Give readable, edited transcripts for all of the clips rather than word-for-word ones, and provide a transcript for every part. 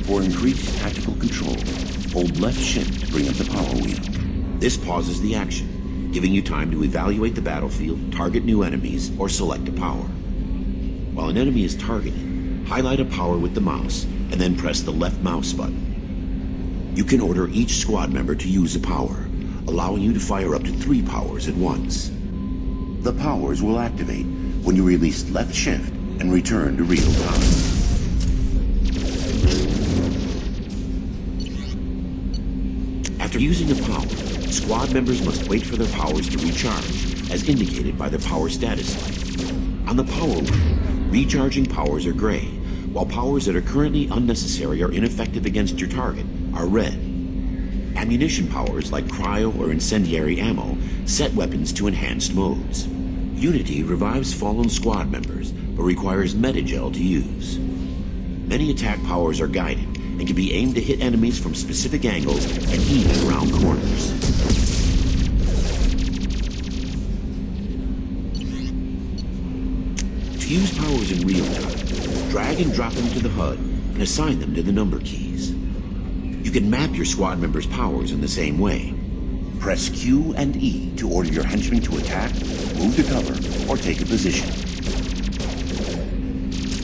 For increased tactical control, hold left shift to bring up the power wheel. This pauses the action, giving you time to evaluate the battlefield, target new enemies, or select a power. While an enemy is targeted, highlight a power with the mouse, and then press the left mouse button. You can order each squad member to use a power, allowing you to fire up to 3 powers at once. The powers will activate when you release left shift and return to real time. After using a power, squad members must wait for their powers to recharge, as indicated by the power status light. On the power wheel, recharging powers are gray, while powers that are currently unnecessary or ineffective against your target are red. Ammunition powers like cryo or incendiary ammo set weapons to enhanced modes. Unity revives fallen squad members, but requires metagel to use. Many attack powers are guided and can be aimed to hit enemies from specific angles and even around corners. To use powers in real time, drag and drop them to the HUD and assign them to the number keys. You can map your squad members' powers in the same way. Press Q and E to order your henchmen to attack, move to cover, or take a position.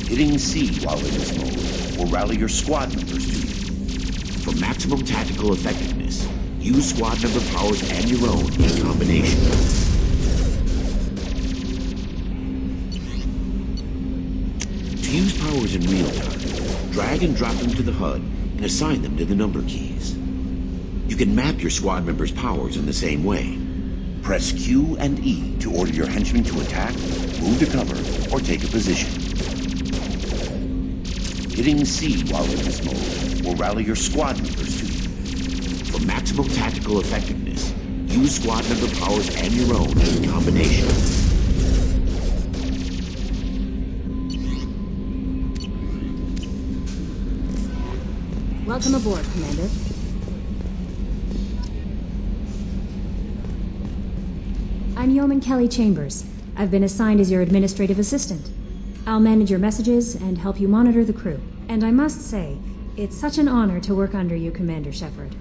Hitting C while in this mode will rally your squad members to you. For maximum tactical effectiveness, use squad member powers and your own in combination. To use powers in real time, drag and drop them to the HUD and assign them to the number keys. You can map your squad members' powers in the same way. Press Q and E to order your henchmen to attack, move to cover, or take a position. Hitting C while in this mode will rally your squad members to you. For maximum tactical effectiveness, use squad member powers and your own in combination. Welcome aboard, Commander. I'm Yeoman Kelly Chambers. I've been assigned as your administrative assistant. I'll manage your messages and help you monitor the crew. And I must say, it's such an honor to work under you, Commander Shepard.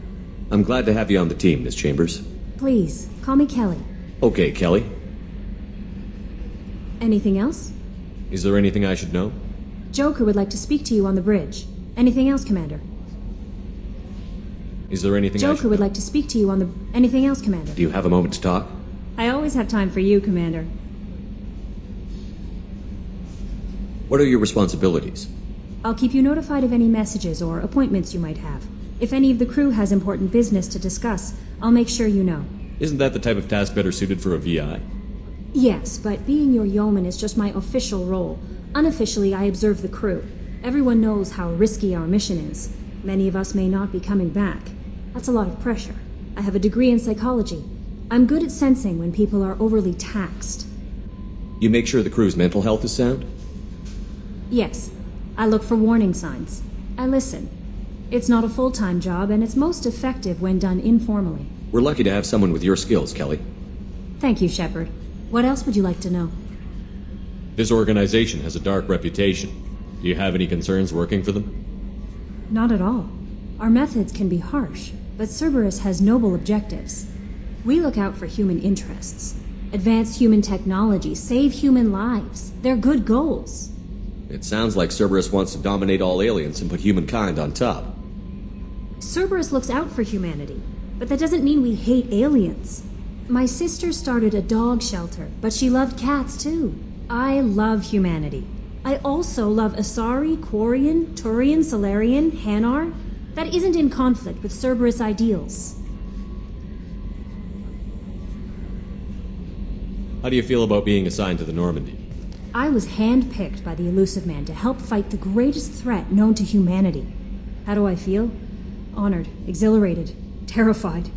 I'm glad to have you on the team, Miss Chambers. Please, call me Kelly. Okay, Kelly. Anything else? Is there anything I should know? Joker would like to speak to you on the bridge. Anything else, Commander? Is there anything Joker would like to speak to you on the... Anything else, Commander? Do you have a moment to talk? I always have time for you, Commander. What are your responsibilities? I'll keep you notified of any messages or appointments you might have. If any of the crew has important business to discuss, I'll make sure you know. Isn't that the type of task better suited for a VI? Yes, but being your yeoman is just my official role. Unofficially, I observe the crew. Everyone knows how risky our mission is. Many of us may not be coming back. That's a lot of pressure. I have a degree in psychology. I'm good at sensing when people are overly taxed. You make sure the crew's mental health is sound? Yes. I look for warning signs. I listen. It's not a full-time job, and it's most effective when done informally. We're lucky to have someone with your skills, Kelly. Thank you, Shepard. What else would you like to know? This organization has a dark reputation. Do you have any concerns working for them? Not at all. Our methods can be harsh, but Cerberus has noble objectives. We look out for human interests. Advance human technology, save human lives. They're good goals. It sounds like Cerberus wants to dominate all aliens and put humankind on top. Cerberus looks out for humanity, but that doesn't mean we hate aliens. My sister started a dog shelter, but she loved cats too. I love humanity. I also love Asari, Quarian, Turian, Solarian, Hanar. That isn't in conflict with Cerberus ideals. How do you feel about being assigned to the Normandy? I was handpicked by the Elusive Man to help fight the greatest threat known to humanity. How do I feel? Honored, exhilarated, terrified.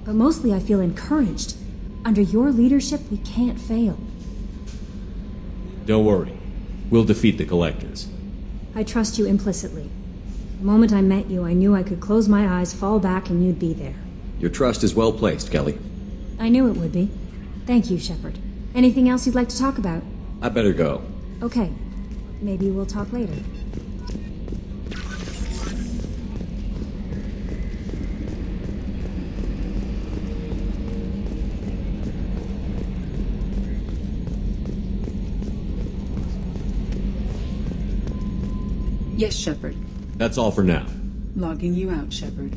But mostly I feel encouraged. Under your leadership, we can't fail. Don't worry. We'll defeat the Collectors. I trust you implicitly. The moment I met you, I knew I could close my eyes, fall back, and you'd be there. Your trust is well placed, Kelly. I knew it would be. Thank you, Shepard. Anything else you'd like to talk about? I better go. Okay. Maybe we'll talk later. Yes, Shepard. That's all for now. Logging you out, Shepard.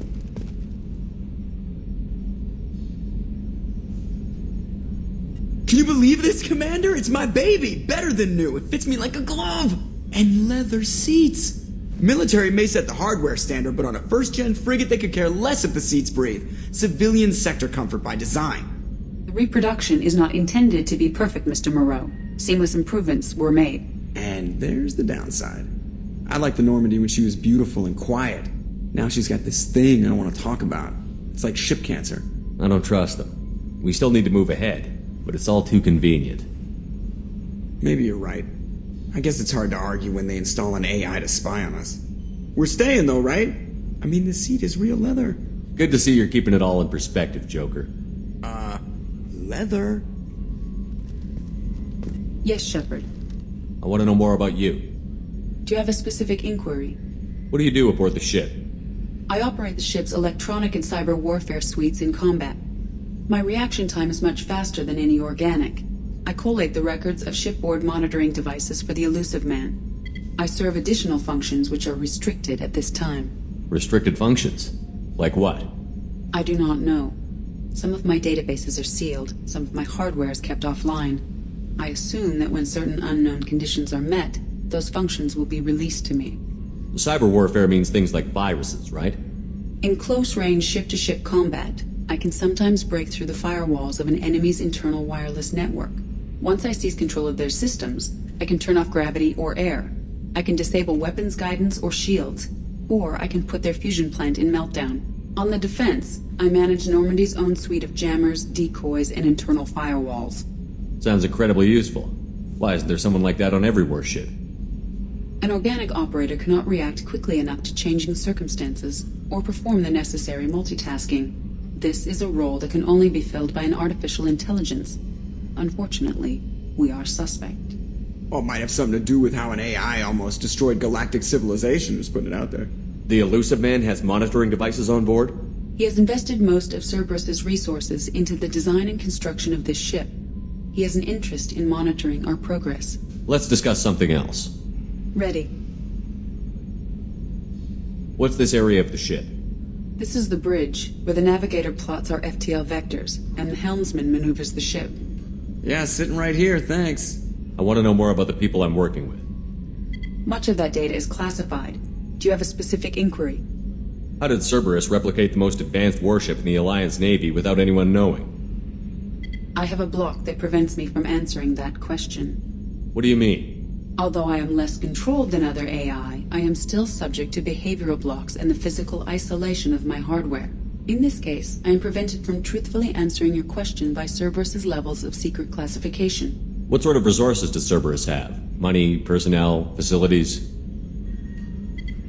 Can you believe this, Commander? It's my baby! Better than new. It fits me like a glove! And leather seats! Military may set the hardware standard, but on a first-gen frigate they could care less if the seats breathe. Civilian sector comfort by design. The reproduction is not intended to be perfect, Mr. Moreau. Seamless improvements were made. And there's the downside. I liked the Normandy when she was beautiful and quiet. Now she's got this thing I don't want to talk about. It's like ship cancer. I don't trust them. We still need to move ahead, but it's all too convenient. Maybe you're right. I guess it's hard to argue when they install an AI to spy on us. We're staying though, right? I mean, the seat is real leather. Good to see you're keeping it all in perspective, Joker. Leather? Yes, Shepard. I want to know more about you. Do you have a specific inquiry? What do you do aboard the ship? I operate the ship's electronic and cyber warfare suites in combat. My reaction time is much faster than any organic. I collate the records of shipboard monitoring devices for the Elusive Man. I serve additional functions which are restricted at this time. Restricted functions? Like what? I do not know. Some of my databases are sealed, some of my hardware is kept offline. I assume that when certain unknown conditions are met, those functions will be released to me. Cyber warfare means things like viruses, right? In close-range ship-to-ship combat, I can sometimes break through the firewalls of an enemy's internal wireless network. Once I seize control of their systems, I can turn off gravity or air. I can disable weapons guidance or shields, or I can put their fusion plant in meltdown. On the defense, I manage Normandy's own suite of jammers, decoys, and internal firewalls. Sounds incredibly useful. Why isn't there someone like that on every warship? An organic operator cannot react quickly enough to changing circumstances or perform the necessary multitasking. This is a role that can only be filled by an artificial intelligence. Unfortunately, we are suspect. Well, it might have something to do with how an AI almost destroyed galactic civilization, just putting it out there. The Elusive Man has monitoring devices on board? He has invested most of Cerberus's resources into the design and construction of this ship. He has an interest in monitoring our progress. Let's discuss something else. Ready. What's this area of the ship? This is the bridge, where the navigator plots our FTL vectors, and the helmsman maneuvers the ship. Yeah, sitting right here, thanks. I want to know more about the people I'm working with. Much of that data is classified. Do you have a specific inquiry? How did Cerberus replicate the most advanced warship in the Alliance Navy without anyone knowing? I have a block that prevents me from answering that question. What do you mean? Although I am less controlled than other AI, I am still subject to behavioral blocks and the physical isolation of my hardware. In this case, I am prevented from truthfully answering your question by Cerberus's levels of secret classification. What sort of resources does Cerberus have? Money, personnel, facilities?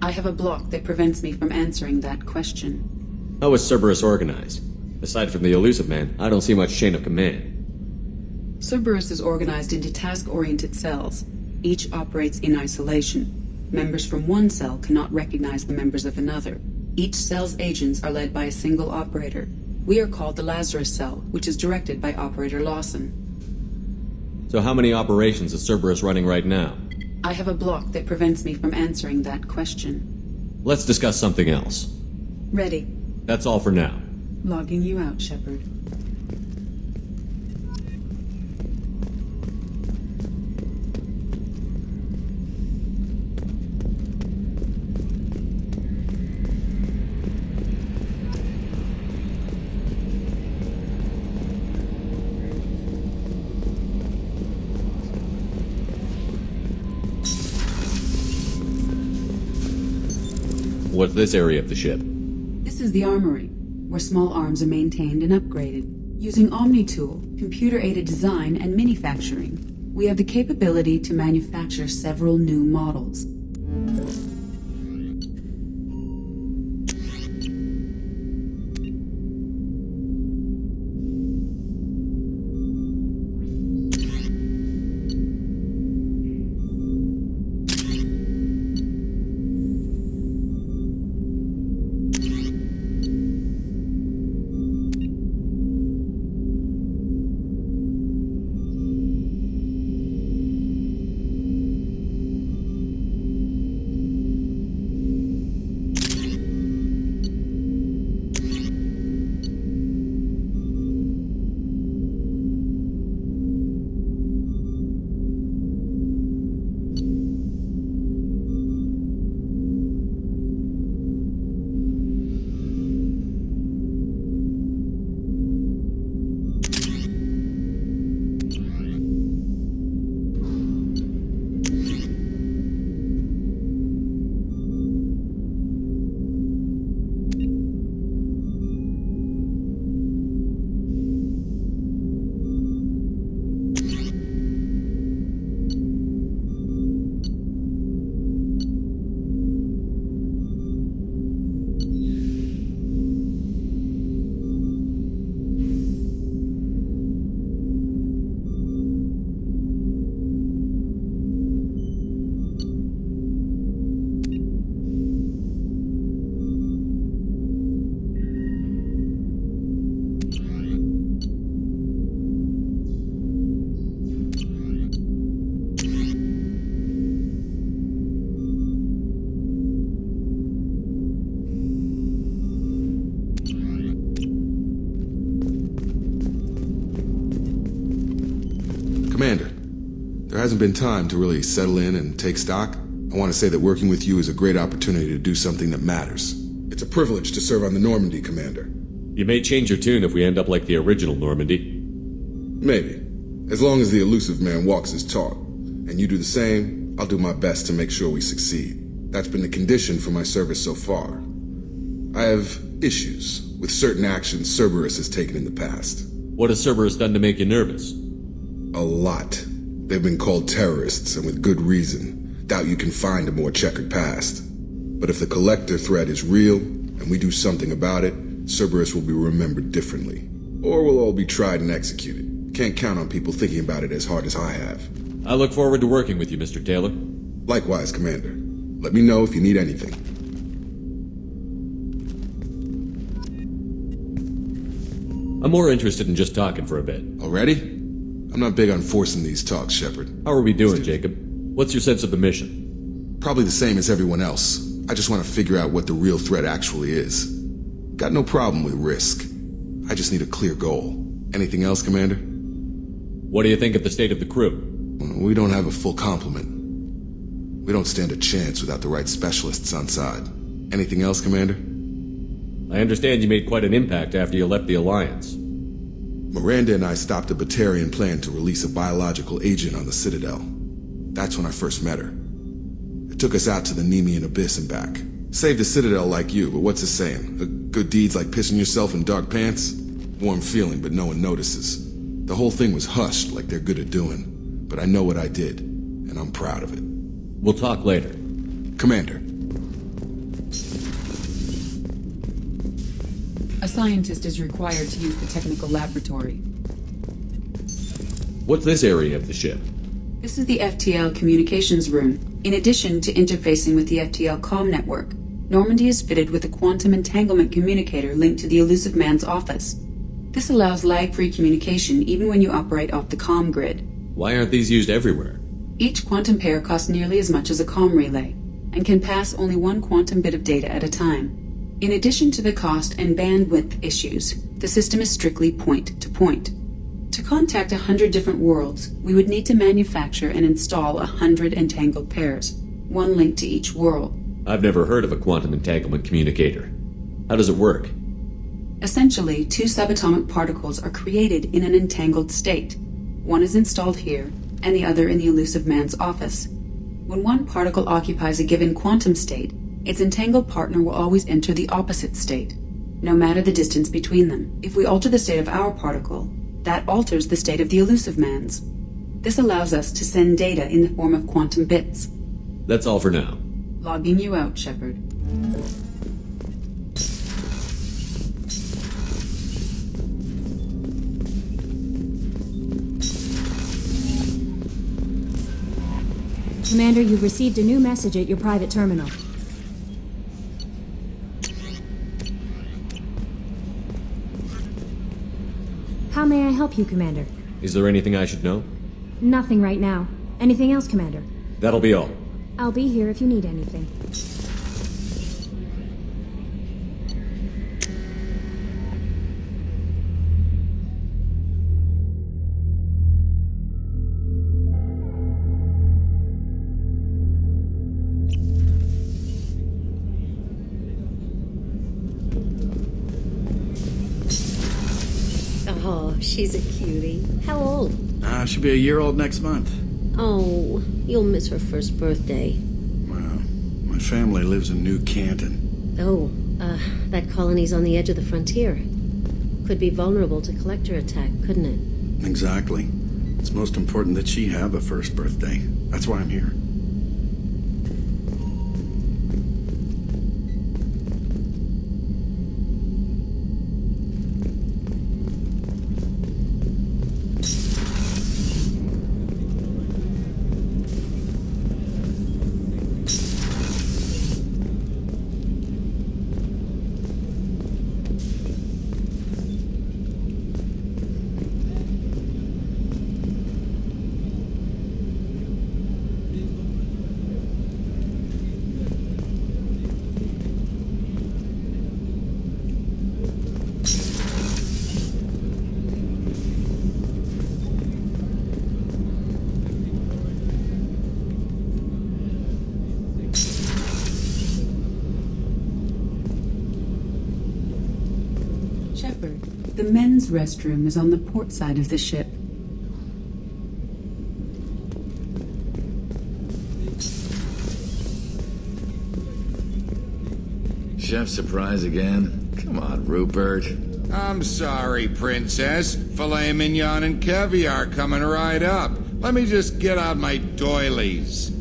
I have a block that prevents me from answering that question. How is Cerberus organized? Aside from the Elusive Man, I don't see much chain of command. Cerberus is organized into task-oriented cells. Each operates in isolation. Members from one cell cannot recognize the members of another. Each cell's agents are led by a single operator. We are called the Lazarus Cell, which is directed by Operator Lawson. So how many operations is Cerberus running right now? I have a block that prevents me from answering that question. Let's discuss something else. Ready. That's all for now. Logging you out, Shepard. What's this area of the ship? This is the armory, where small arms are maintained and upgraded. Using Omni-Tool, computer-aided design, and manufacturing, we have the capability to manufacture several new models. There hasn't been time to really settle in and take stock. I want to say that working with you is a great opportunity to do something that matters. It's a privilege to serve on the Normandy, Commander. You may change your tune if we end up like the original Normandy. Maybe. As long as the elusive man walks his talk, and you do the same, I'll do my best to make sure we succeed. That's been the condition for my service so far. I have issues with certain actions Cerberus has taken in the past. What has Cerberus done to make you nervous? A lot. They've been called terrorists, and with good reason. Doubt you can find a more checkered past. But if the Collector threat is real, and we do something about it, Cerberus will be remembered differently. Or we'll all be tried and executed. Can't count on people thinking about it as hard as I have. I look forward to working with you, Mr. Taylor. Likewise, Commander. Let me know if you need anything. I'm more interested in just talking for a bit. Already? I'm not big on forcing these talks, Shepard. How are we doing, Jacob? What's your sense of the mission? Probably the same as everyone else. I just want to figure out what the real threat actually is. Got no problem with risk. I just need a clear goal. Anything else, Commander? What do you think of the state of the crew? We don't have a full complement. We don't stand a chance without the right specialists on side. Anything else, Commander? I understand you made quite an impact after you left the Alliance. Miranda and I stopped a Batarian plan to release a biological agent on the Citadel. That's when I first met her. It took us out to the Nemean Abyss and back. Saved the Citadel like you, but what's the saying? A good deed's like pissing yourself in dark pants? Warm feeling, but no one notices. The whole thing was hushed like they're good at doing. But I know what I did, and I'm proud of it. We'll talk later. Commander. A scientist is required to use the technical laboratory. What's this area of the ship? This is the FTL communications room. In addition to interfacing with the FTL comm network, Normandy is fitted with a quantum entanglement communicator linked to the elusive man's office. This allows lag-free communication even when you operate off the comm grid. Why aren't these used everywhere? Each quantum pair costs nearly as much as a comm relay, and can pass only one quantum bit of data at a time. In addition to the cost and bandwidth issues, the system is strictly point-to-point. To contact 100 different worlds, we would need to manufacture and install 100 entangled pairs, one linked to each world. I've never heard of a quantum entanglement communicator. How does it work? Essentially, two subatomic particles are created in an entangled state. One is installed here, and the other in the elusive man's office. When one particle occupies a given quantum state, its entangled partner will always enter the opposite state, no matter the distance between them. If we alter the state of our particle, that alters the state of the elusive man's. This allows us to send data in the form of quantum bits. That's all for now. Logging you out, Shepard. Commander, you've received a new message at your private terminal. How may I help you, Commander? Is there anything I should know? Nothing right now. Anything else, Commander? That'll be all. I'll be here if you need anything. Oh, she's a cutie. How old? She'll be a year old next month. Oh, you'll miss her first birthday. Well, my family lives in New Canton. Oh, that colony's on the edge of the frontier. Could be vulnerable to collector attack, couldn't it? Exactly. It's most important that she have a first birthday. That's why I'm here. The men's restroom is on the port side of the ship. Chef surprise again? Come on, Rupert. I'm sorry, Princess. Filet mignon and caviar coming right up. Let me just get out my doilies.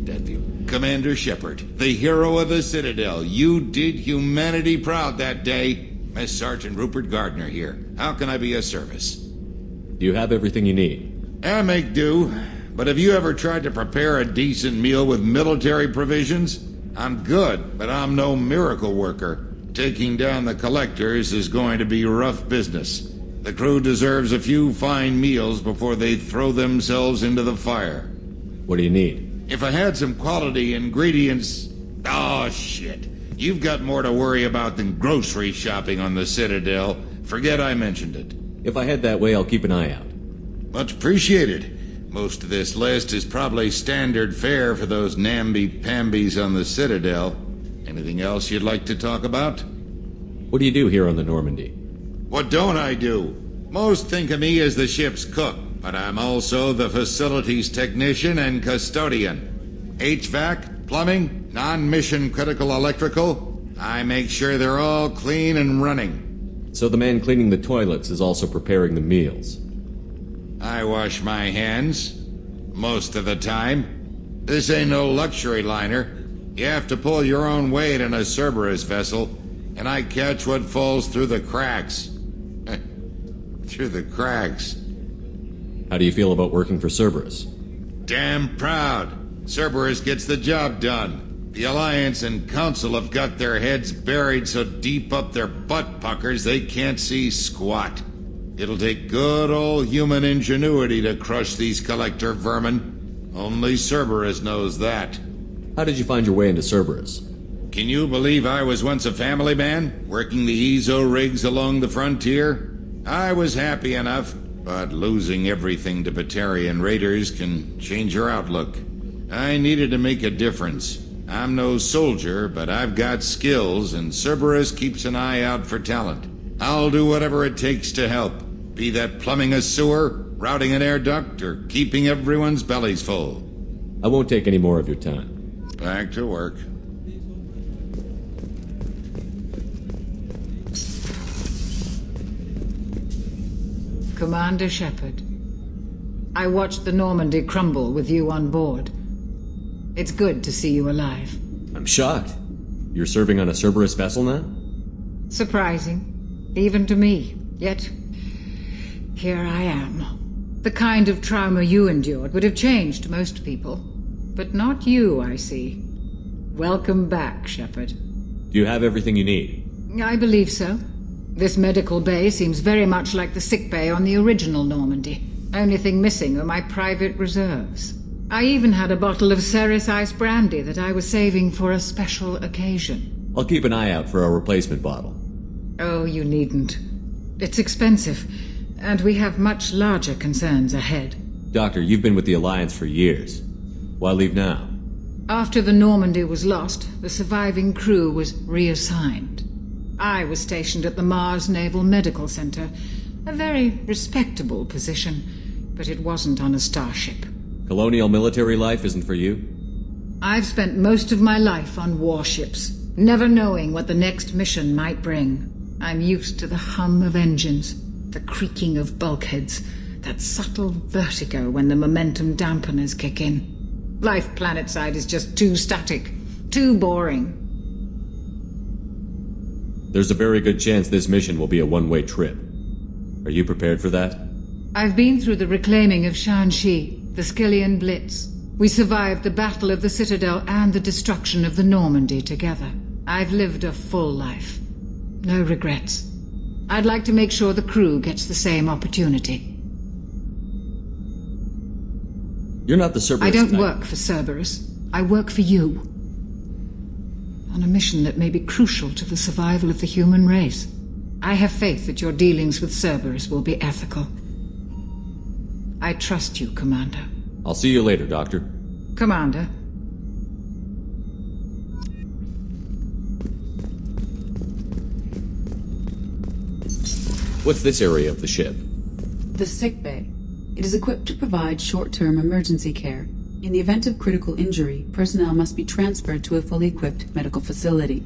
That view. Commander Shepard, the hero of the Citadel. You did humanity proud that day. Miss Sergeant Rupert Gardner here. How can I be of service? Do you have everything you need? I make do. But have you ever tried to prepare a decent meal with military provisions? I'm good, but I'm no miracle worker. Taking down the collectors is going to be rough business. The crew deserves a few fine meals before they throw themselves into the fire. What do you need? If I had some quality ingredients... Oh, shit. You've got more to worry about than grocery shopping on the Citadel. Forget I mentioned it. If I head that way, I'll keep an eye out. Much appreciated. Most of this list is probably standard fare for those namby-pambies on the Citadel. Anything else you'd like to talk about? What do you do here on the Normandy? What don't I do? Most think of me as the ship's cook, but I'm also the facilities technician and custodian. HVAC, plumbing, non-mission critical electrical. I make sure they're all clean and running. So the man cleaning the toilets is also preparing the meals. I wash my hands. Most of the time. This ain't no luxury liner. You have to pull your own weight in a Cerberus vessel, and I catch what falls through the cracks. Through the cracks. How do you feel about working for Cerberus? Damn proud. Cerberus gets the job done. The Alliance and Council have got their heads buried so deep up their butt puckers they can't see squat. It'll take good old human ingenuity to crush these collector vermin. Only Cerberus knows that. How did you find your way into Cerberus? Can you believe I was once a family man, working the EZO rigs along the frontier? I was happy enough, but losing everything to Batarian raiders can change your outlook. I needed to make a difference. I'm no soldier, but I've got skills, and Cerberus keeps an eye out for talent. I'll do whatever it takes to help, be that plumbing a sewer, routing an air duct, or keeping everyone's bellies full. I won't take any more of your time. Back to work. Commander Shepard, I watched the Normandy crumble with you on board. It's good to see you alive. I'm shocked. You're serving on a Cerberus vessel now? Surprising, even to me. Yet, here I am. The kind of trauma you endured would have changed most people. But not you, I see. Welcome back, Shepard. Do you have everything you need? I believe so. This medical bay seems very much like the sick bay on the original Normandy. Only thing missing are my private reserves. I even had a bottle of Ceres Ice brandy that I was saving for a special occasion. I'll keep an eye out for a replacement bottle. Oh, you needn't. It's expensive, and we have much larger concerns ahead. Doctor, you've been with the Alliance for years. Why leave now? After the Normandy was lost, the surviving crew was reassigned. I was stationed at the Mars Naval Medical Center, a very respectable position, but it wasn't on a starship. Colonial military life isn't for you? I've spent most of my life on warships, never knowing what the next mission might bring. I'm used to the hum of engines, the creaking of bulkheads, that subtle vertigo when the momentum dampeners kick in. Life planetside is just too static, too boring. There's a very good chance this mission will be a one-way trip. Are you prepared for that? I've been through the reclaiming of Shanxi, the Skillian Blitz. We survived the Battle of the Citadel and the destruction of the Normandy together. I've lived a full life. No regrets. I'd like to make sure the crew gets the same opportunity. You're not the Cerberus I don't type. work for Cerberus. I work for you. On a mission that may be crucial to the survival of the human race. I have faith that your dealings with Cerberus will be ethical. I trust you, Commander. I'll see you later, Doctor. Commander. What's this area of the ship? The sick bay. It is equipped to provide short-term emergency care. In the event of critical injury, personnel must be transferred to a fully equipped medical facility.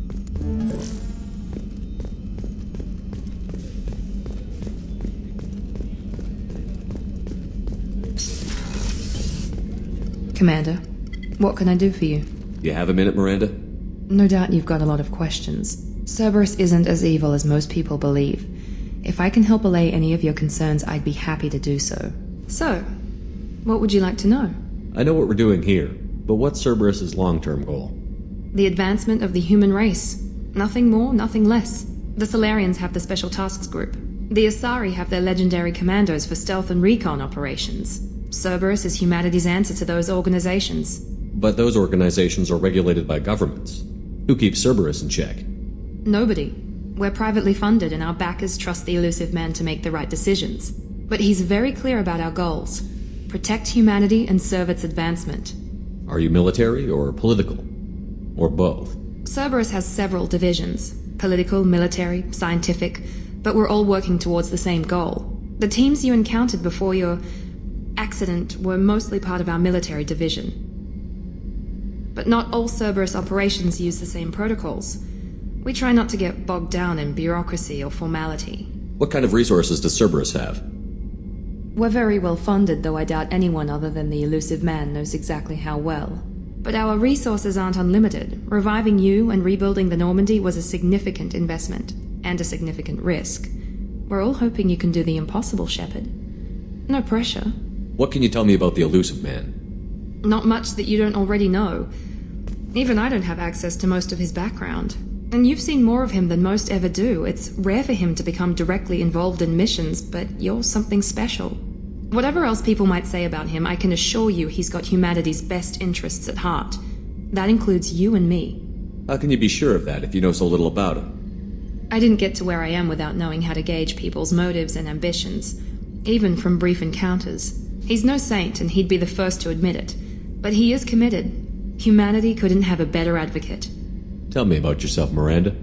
Commander, what can I do for you? You have a minute, Miranda? No doubt you've got a lot of questions. Cerberus isn't as evil as most people believe. If I can help allay any of your concerns, I'd be happy to do so. So, what would you like to know? I know what we're doing here, but what's Cerberus's long-term goal? The advancement of the human race. Nothing more, nothing less. The Solarians have the Special Tasks Group. The Asari have their legendary commandos for stealth and recon operations. Cerberus is humanity's answer to those organizations. But those organizations are regulated by governments. Who keeps Cerberus in check? Nobody. We're privately funded and our backers trust the elusive man to make the right decisions. But he's very clear about our goals. Protect humanity and serve its advancement. Are you military or political? Or both? Cerberus has several divisions. Political, military, scientific, but we're all working towards the same goal. The teams you encountered before your accident were mostly part of our military division. But not all Cerberus operations use the same protocols. We try not to get bogged down in bureaucracy or formality. What kind of resources does Cerberus have? We're very well funded, though I doubt anyone other than the elusive man knows exactly how well. But our resources aren't unlimited. Reviving you and rebuilding the Normandy was a significant investment, and a significant risk. We're all hoping you can do the impossible, Shepard. No pressure. What can you tell me about the elusive man? Not much that you don't already know. Even I don't have access to most of his background. And you've seen more of him than most ever do. It's rare for him to become directly involved in missions, but you're something special. Whatever else people might say about him, I can assure you he's got humanity's best interests at heart. That includes you and me. How can you be sure of that if you know so little about him? I didn't get to where I am without knowing how to gauge people's motives and ambitions, even from brief encounters. He's no saint, and he'd be the first to admit it. But he is committed. Humanity couldn't have a better advocate. Tell me about yourself, Miranda.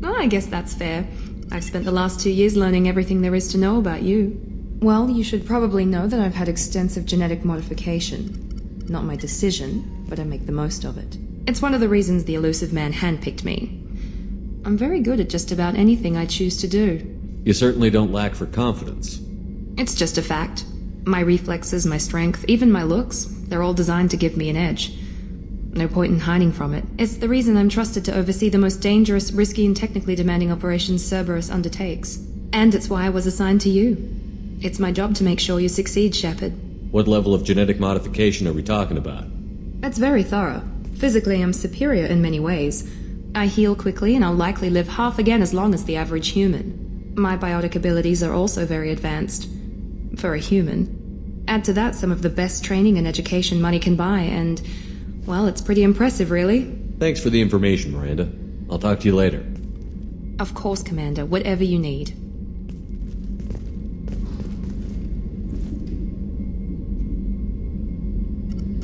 Oh, I guess that's fair. I've spent the last 2 years learning everything there is to know about you. Well, you should probably know that I've had extensive genetic modification. Not my decision, but I make the most of it. It's one of the reasons the elusive man handpicked me. I'm very good at just about anything I choose to do. You certainly don't lack for confidence. It's just a fact. My reflexes, my strength, even my looks, they're all designed to give me an edge. No point in hiding from it. It's the reason I'm trusted to oversee the most dangerous, risky, and technically demanding operations Cerberus undertakes. And it's why I was assigned to you. It's my job to make sure you succeed, Shepard. What level of genetic modification are we talking about? That's very thorough. Physically, I'm superior in many ways. I heal quickly, and I'll likely live half again as long as the average human. My biotic abilities are also very advanced. For a human. Add to that some of the best training and education money can buy, and, well, it's pretty impressive, really. Thanks for the information, Miranda. I'll talk to you later. Of course, Commander. Whatever you need.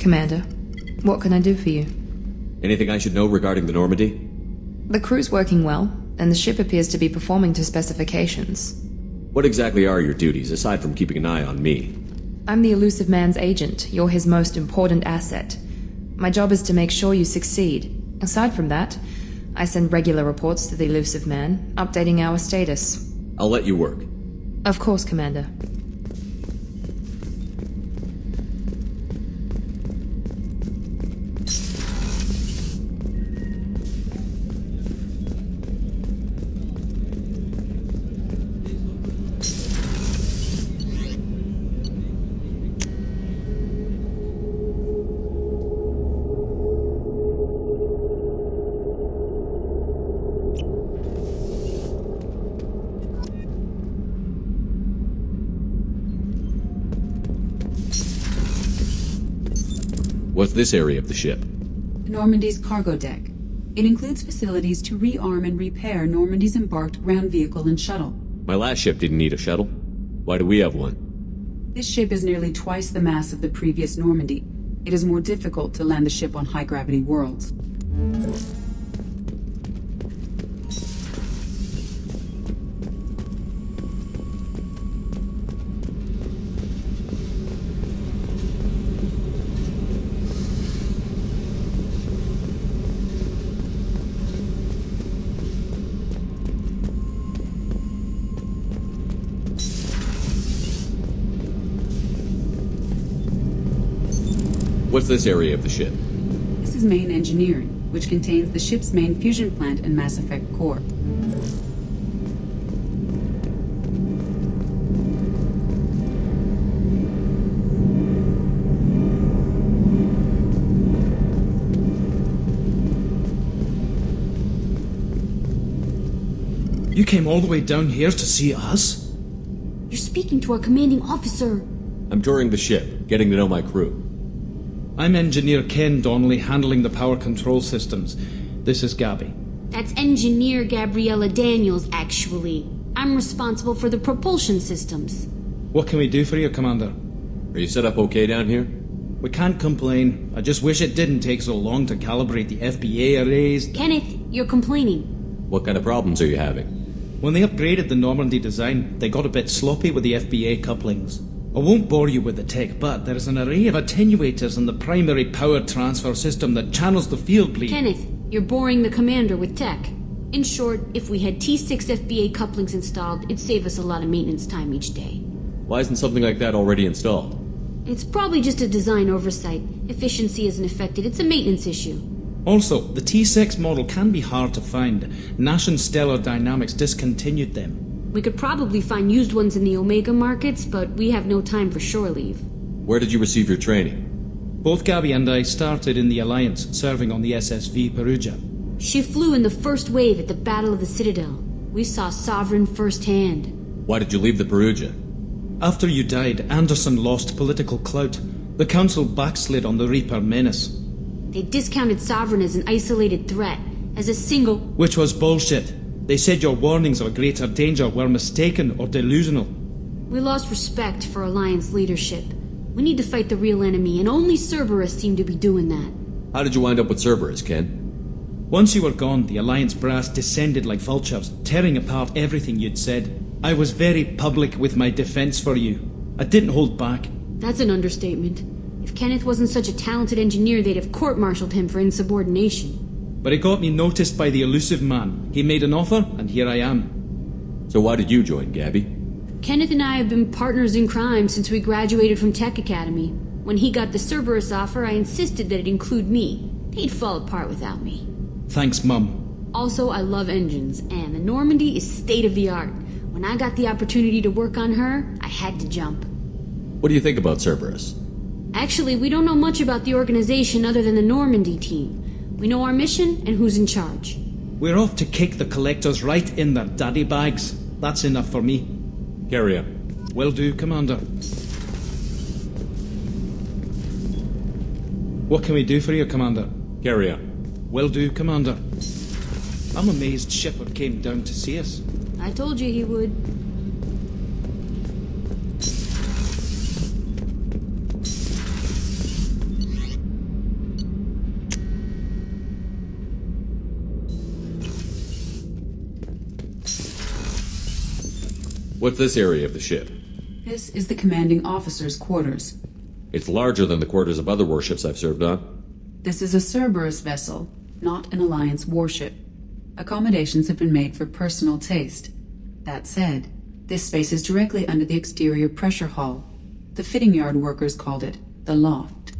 Commander, what can I do for you? Anything I should know regarding the Normandy? The crew's working well, and the ship appears to be performing to specifications. What exactly are your duties, aside from keeping an eye on me? I'm the elusive man's agent. You're his most important asset. My job is to make sure you succeed. Aside from that, I send regular reports to the elusive man, updating our status. I'll let you work. Of course, Commander. What's this area of the ship? Normandy's cargo deck. It includes facilities to rearm and repair Normandy's embarked ground vehicle and shuttle. My last ship didn't need a shuttle. Why do we have one? This ship is nearly twice the mass of the previous Normandy. It is more difficult to land the ship on high-gravity worlds. What's this area of the ship? This is main engineering, which contains the ship's main fusion plant and Mass Effect core. You came all the way down here to see us? You're speaking to our commanding officer. I'm touring the ship, getting to know my crew. I'm Engineer Ken Donnelly, handling the power control systems. This is Gabby. That's Engineer Gabriella Daniels, actually. I'm responsible for the propulsion systems. What can we do for you, Commander? Are you set up okay down here? We can't complain. I just wish it didn't take so long to calibrate the FBA arrays. Kenneth, you're complaining. What kind of problems are you having? When they upgraded the Normandy design, they got a bit sloppy with the FBA couplings. I won't bore you with the tech, but there is an array of attenuators in the primary power transfer system that channels the field bleed. Kenneth, you're boring the commander with tech. In short, if we had T6 FBA couplings installed, it'd save us a lot of maintenance time each day. Why isn't something like that already installed? It's probably just a design oversight. Efficiency isn't affected, it's a maintenance issue. Also, the T6 model can be hard to find. Nash and Stellar Dynamics discontinued them. We could probably find used ones in the Omega markets, but we have no time for shore leave. Where did you receive your training? Both Gabby and I started in the Alliance, serving on the SSV Perugia. She flew in the first wave at the Battle of the Citadel. We saw Sovereign firsthand. Why did you leave the Perugia? After you died, Anderson lost political clout. The Council backslid on the Reaper menace. They discounted Sovereign as an isolated threat, as a single... Which was bullshit. They said your warnings of a greater danger were mistaken or delusional. We lost respect for Alliance leadership. We need to fight the real enemy, and only Cerberus seemed to be doing that. How did you wind up with Cerberus, Ken? Once you were gone, the Alliance brass descended like vultures, tearing apart everything you'd said. I was very public with my defense for you. I didn't hold back. That's an understatement. If Kenneth wasn't such a talented engineer, they'd have court-martialed him for insubordination. But it got me noticed by the elusive man. He made an offer, and here I am. So why did you join, Gabby? Kenneth and I have been partners in crime since we graduated from Tech Academy. When he got the Cerberus offer, I insisted that it include me. They'd fall apart without me. Thanks, Mum. Also, I love engines, and the Normandy is state-of-the-art. When I got the opportunity to work on her, I had to jump. What do you think about Cerberus? Actually, we don't know much about the organization other than the Normandy team. We know our mission and who's in charge. We're off to kick the collectors right in their daddy bags. That's enough for me. Carry on. Will do, Commander. What can we do for you, Commander? Carry on. Will do, Commander. I'm amazed Shepard came down to see us. I told you he would. What's this area of the ship? This is the commanding officer's quarters. It's larger than the quarters of other warships I've served on. This is a Cerberus vessel, not an Alliance warship. Accommodations have been made for personal taste. That said, this space is directly under the exterior pressure hull. The fitting yard workers called it the loft.